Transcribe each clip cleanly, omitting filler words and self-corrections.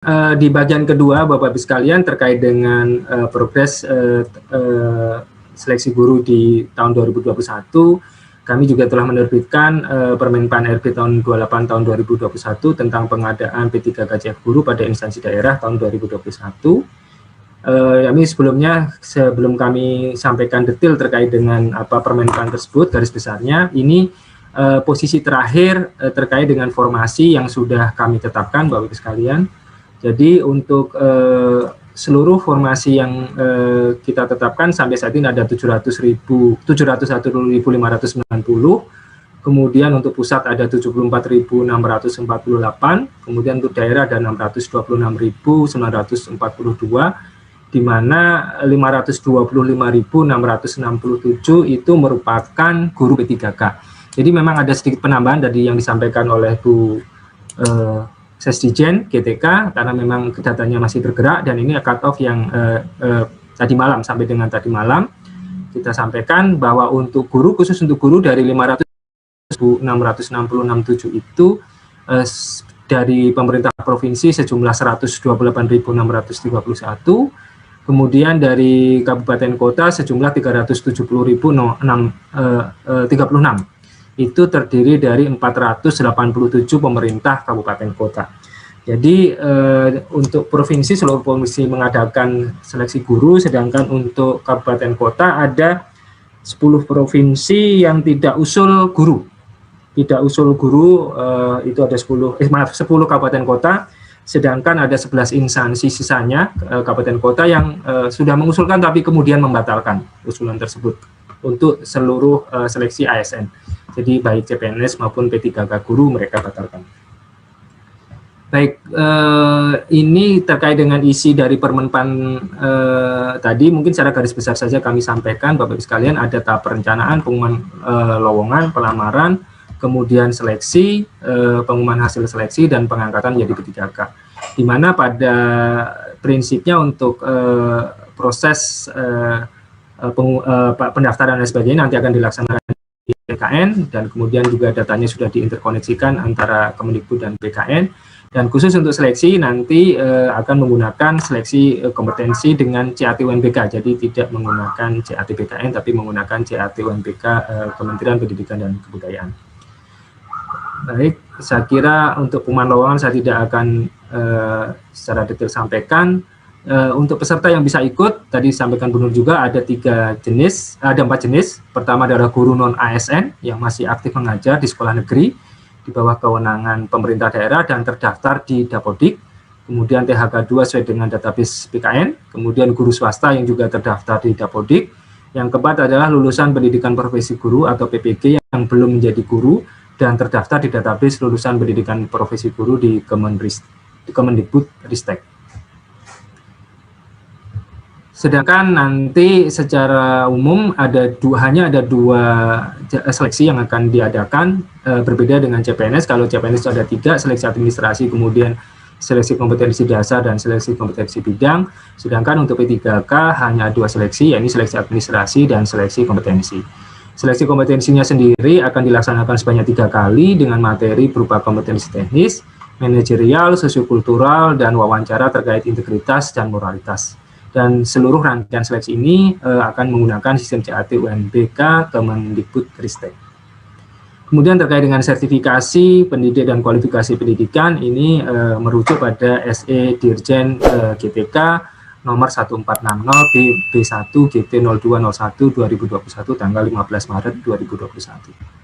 Di bagian kedua, Bapak Ibu sekalian, terkait dengan progres seleksi guru di tahun 2021, kami juga telah menerbitkan Permenpan RB tahun 28 tahun 2021 tentang pengadaan P3K CF guru pada instansi daerah tahun 2021. Kami sebelum kami sampaikan detail terkait dengan Permenpan tersebut, garis besarnya, ini posisi terakhir terkait dengan formasi yang sudah kami tetapkan, Bapak Ibu sekalian. Jadi untuk seluruh formasi yang kita tetapkan sampai saat ini ada 701.590, kemudian untuk pusat ada 74.648, kemudian untuk daerah ada 626.942, di mana 525.667 itu merupakan guru P3K. Jadi memang ada sedikit penambahan dari yang disampaikan oleh Bu Sesdijen GTK, karena memang datanya masih bergerak, dan ini cut off yang tadi malam, sampai dengan tadi malam kita sampaikan bahwa untuk guru, khusus untuk guru dari 500.667 itu dari pemerintah provinsi sejumlah 128.631, kemudian dari kabupaten kota sejumlah 370.036. Itu terdiri dari 487 pemerintah kabupaten kota. Jadi untuk provinsi, seluruh provinsi mengadakan seleksi guru, sedangkan untuk kabupaten kota ada 10 provinsi yang tidak usul guru. Tidak usul guru itu ada 10 kabupaten kota, sedangkan ada 11 instansi sisanya kabupaten kota yang sudah mengusulkan tapi kemudian membatalkan usulan tersebut untuk seluruh seleksi ASN. Jadi baik CPNS maupun P3K guru mereka batalkan. Baik, ini terkait dengan isi dari Permenpan tadi, mungkin secara garis besar saja kami sampaikan, Bapak Ibu sekalian, ada tahap perencanaan, pengumuman lowongan, pelamaran, kemudian seleksi, pengumuman hasil seleksi, dan pengangkatan menjadi P3K. Di mana pada prinsipnya untuk proses pendaftaran dan sebagainya nanti akan dilaksanakan di BKN, dan kemudian juga datanya sudah diinterkoneksikan antara Kemendikbud dan BKN, dan khusus untuk seleksi nanti akan menggunakan seleksi kompetensi dengan CAT UNBK, jadi tidak menggunakan CAT BKN tapi menggunakan CAT UNBK Kementerian Pendidikan dan Kebudayaan. Baik, saya kira untuk pengumuman lowongan saya tidak akan secara detail sampaikan. Untuk peserta yang bisa ikut, tadi disampaikan Bu Nur juga ada 4 jenis. Pertama adalah guru non ASN yang masih aktif mengajar di sekolah negeri di bawah kewenangan pemerintah daerah dan terdaftar di Dapodik. Kemudian THK 2 sesuai dengan database BKN. Kemudian guru swasta yang juga terdaftar di Dapodik. Yang keempat adalah lulusan pendidikan profesi guru atau PPG yang belum menjadi guru dan terdaftar di database lulusan pendidikan profesi guru di Kemendikbud Ristek. Sedangkan nanti secara umum hanya ada 2 seleksi yang akan diadakan, berbeda dengan CPNS. Kalau CPNS ada 3, seleksi administrasi, kemudian seleksi kompetensi dasar dan seleksi kompetensi bidang. Sedangkan untuk P3K hanya 2 seleksi, yaitu seleksi administrasi dan seleksi kompetensi. Seleksi kompetensinya sendiri akan dilaksanakan sebanyak 3 kali dengan materi berupa kompetensi teknis, manajerial, sosiokultural, dan wawancara terkait integritas dan moralitas. Dan seluruh rangkaian seleksi ini akan menggunakan sistem CAT UNBK Kemendikbud Ristek. Kemudian terkait dengan sertifikasi pendidik dan kualifikasi pendidikan, ini merujuk pada SE Dirjen GTK nomor 1460 B1 GT 0201 2021 tanggal 15 Maret 2021.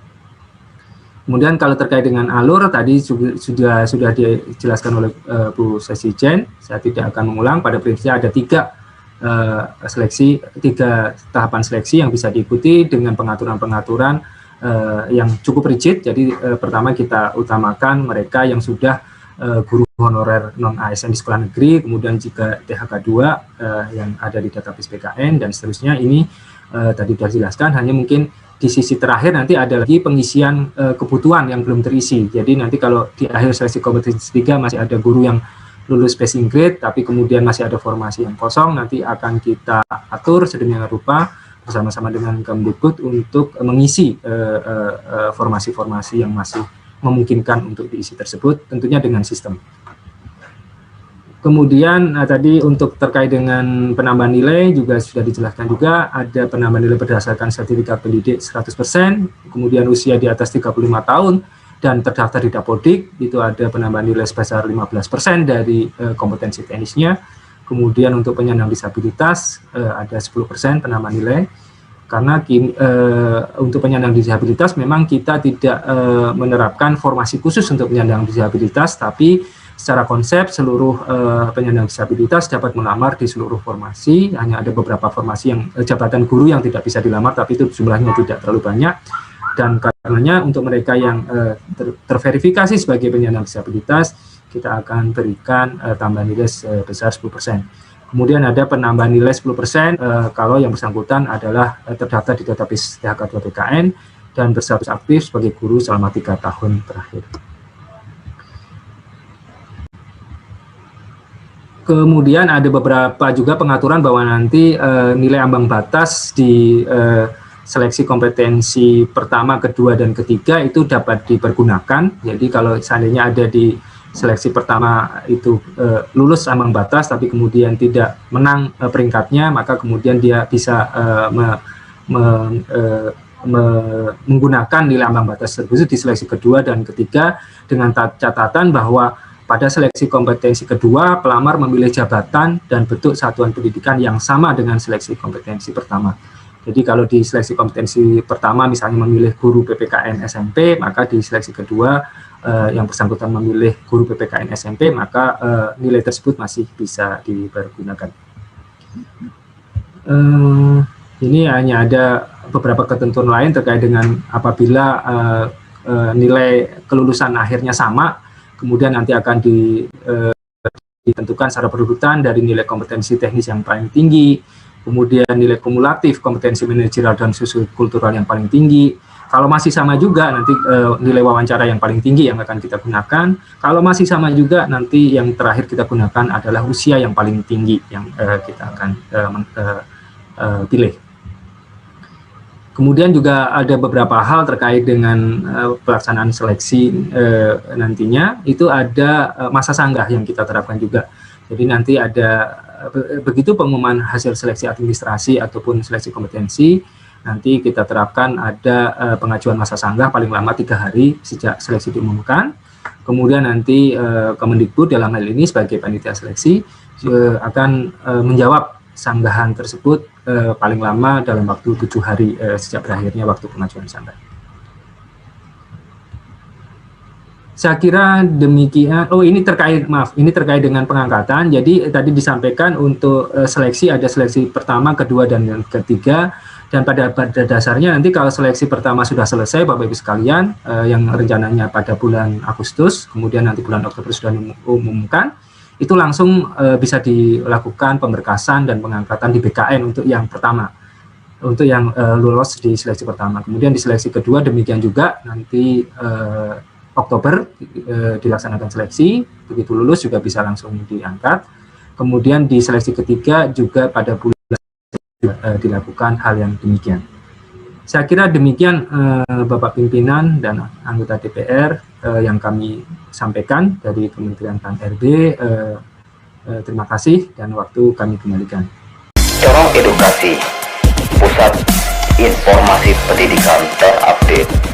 Kemudian kalau terkait dengan alur, tadi sudah dijelaskan oleh Bu Sesdijen, saya tidak akan mengulang. Pada prinsipnya ada 3 tahapan seleksi yang bisa diikuti dengan pengaturan-pengaturan yang cukup rigid. Jadi pertama kita utamakan mereka yang sudah guru honorer non-ASN di sekolah negeri, kemudian juga THK 2 yang ada di database BKN, dan seterusnya. Ini tadi sudah dijelaskan, hanya mungkin di sisi terakhir nanti ada lagi pengisian kebutuhan yang belum terisi. Jadi nanti kalau di akhir seleksi kompetensi 3 masih ada guru yang lulus passing grade, tapi kemudian masih ada formasi yang kosong, nanti akan kita atur sedemikian rupa bersama-sama dengan Kemdikbud untuk mengisi formasi-formasi yang masih memungkinkan untuk diisi tersebut, tentunya dengan sistem. Kemudian tadi untuk terkait dengan penambahan nilai juga sudah dijelaskan juga, ada penambahan nilai berdasarkan sertifikat pendidik 100%, kemudian usia di atas 35 tahun, dan terdaftar di Dapodik, itu ada penambahan nilai sebesar 15% dari kompetensi teknisnya. Kemudian untuk penyandang disabilitas ada 10% penambahan nilai, karena untuk penyandang disabilitas memang kita tidak menerapkan formasi khusus untuk penyandang disabilitas, tapi secara konsep seluruh penyandang disabilitas dapat melamar di seluruh formasi. Hanya ada beberapa formasi yang jabatan guru yang tidak bisa dilamar, tapi itu jumlahnya tidak terlalu banyak. Dan karenanya untuk mereka yang terverifikasi sebagai penyandang disabilitas, kita akan berikan tambahan nilai sebesar 10%. Kemudian ada penambahan nilai 10% kalau yang bersangkutan adalah terdaftar di database THK2 BKN dan berstatus aktif sebagai guru selama 3 tahun terakhir. Kemudian ada beberapa juga pengaturan bahwa nanti nilai ambang batas di seleksi kompetensi pertama, kedua, dan ketiga itu dapat dipergunakan. Jadi kalau seandainya ada di seleksi pertama itu lulus ambang batas tapi kemudian tidak menang peringkatnya, maka kemudian dia bisa menggunakan nilai ambang batas tersebut di seleksi kedua dan ketiga, dengan catatan bahwa pada seleksi kompetensi kedua, pelamar memilih jabatan dan bentuk satuan pendidikan yang sama dengan seleksi kompetensi pertama. Jadi kalau di seleksi kompetensi pertama misalnya memilih guru PPKN SMP, maka di seleksi kedua yang bersangkutan memilih guru PPKN SMP, maka nilai tersebut masih bisa dipergunakan. Ini hanya ada beberapa ketentuan lain terkait dengan apabila nilai kelulusan akhirnya sama, kemudian nanti akan ditentukan secara berurutan dari nilai kompetensi teknis yang paling tinggi, kemudian nilai kumulatif kompetensi manajerial dan sosiokultural yang paling tinggi. Kalau masih sama juga nanti nilai wawancara yang paling tinggi yang akan kita gunakan. Kalau masih sama juga nanti yang terakhir kita gunakan adalah usia yang paling tinggi yang kita akan pilih. Kemudian juga ada beberapa hal terkait dengan pelaksanaan seleksi nantinya, itu ada masa sanggah yang kita terapkan juga. Jadi nanti ada, begitu pengumuman hasil seleksi administrasi ataupun seleksi kompetensi, nanti kita terapkan ada pengajuan masa sanggah paling lama 3 hari sejak seleksi diumumkan. Kemudian nanti Kemendikbud dalam hal ini sebagai panitia seleksi akan menjawab sanggahan tersebut paling lama dalam waktu 7 hari sejak berakhirnya waktu pengajuan sanggah. Saya kira demikian. Oh, ini terkait, maaf, ini terkait dengan pengangkatan. Jadi tadi disampaikan untuk seleksi ada seleksi pertama, kedua, dan ketiga. Dan pada dasarnya nanti kalau seleksi pertama sudah selesai, Bapak Ibu sekalian, yang rencananya pada bulan Agustus, kemudian nanti bulan Oktober sudah diumumkan, itu langsung bisa dilakukan pemberkasan dan pengangkatan di BKN untuk yang pertama, untuk yang lulus di seleksi pertama. Kemudian di seleksi kedua demikian juga, nanti Oktober dilaksanakan seleksi, begitu lulus juga bisa langsung diangkat. Kemudian di seleksi ketiga juga pada bulan dilakukan hal yang demikian. Saya kira demikian Bapak Pimpinan dan anggota DPR yang kami sampaikan dari Kementerian PAN-RB. Terima kasih dan waktu kami kembalikan. Corong Edukasi, Pusat Informasi Pendidikan terupdate.